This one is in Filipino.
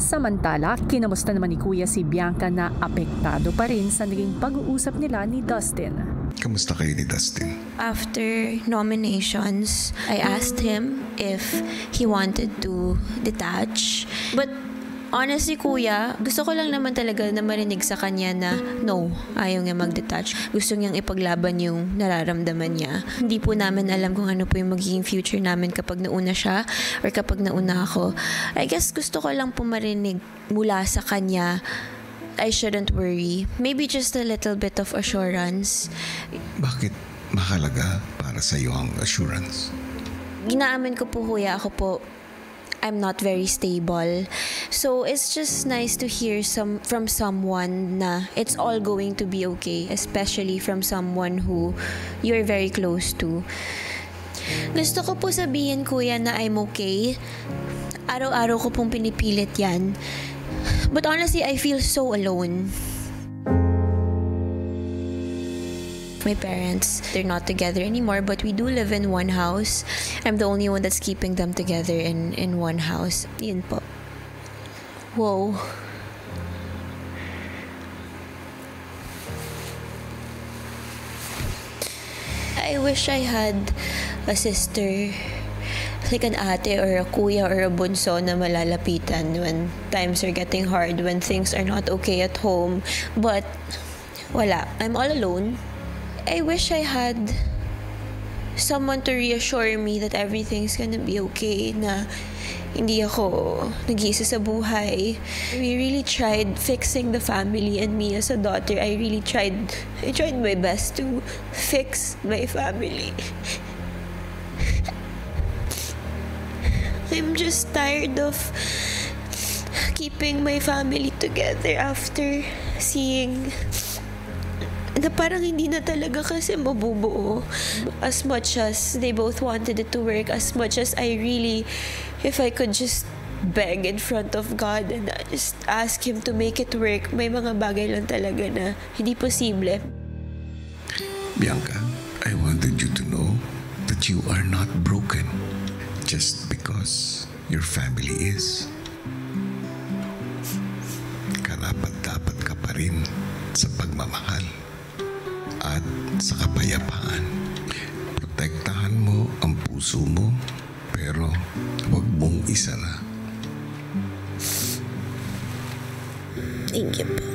Samantala, kinamusta naman ni Kuya si Bianca na apektado pa rin sa naging pag-uusap nila ni Dustin. Kamusta kayo ni Dustin? After nominations, I asked him if he wanted to detach. But honestly, Kuya, gusto ko lang naman talaga na marinig sa kanya na no, ayaw niya mag-detach. Gusto niyang ipaglaban yung nararamdaman niya. Hindi po namin alam kung ano po yung magiging future namin kapag nauna siya or kapag nauna ako. I guess gusto ko lang po marinig mula sa kanya, I shouldn't worry. Maybe just a little bit of assurance. Bakit mahalaga para sa iyo ang assurance? Ginaamin ko po, Kuya, ako po, I'm not very stable. So it's just nice to hear from someone na it's all going to be okay, especially from someone who you're very close to. Gusto ko po sabihin, Kuya, na I'm okay. Araw-araw ko pong pinipilit yan. But honestly, I feel so alone. My parents, they're not together anymore, but we do live in one house. I'm the only one that's keeping them together in one house. Yun po. Whoa. I wish I had a sister, like an ate or a kuya or a bunso na malalapitan when times are getting hard, when things are not okay at home. But wala. I'm all alone. I wish I had someone to reassure me that everything's gonna be okay, na hindi ako nag-iisa sa buhay. We really tried fixing the family, and me as a daughter, I tried my best to fix my family. I'm just tired of keeping my family together after seeing na parang hindi na talaga kasi mabubuo. As much as they both wanted it to work, as much as I really, if I could just beg in front of God and just ask Him to make it work, may mga bagay lang talaga na hindi posible. Bianca, I wanted you to know that you are not broken just because your family is. Karapat-dapat ka pa rin sa pagmamahal at sa kapayapaan. Protektahan mo ang puso mo, pero huwag mong isara. Thank you po.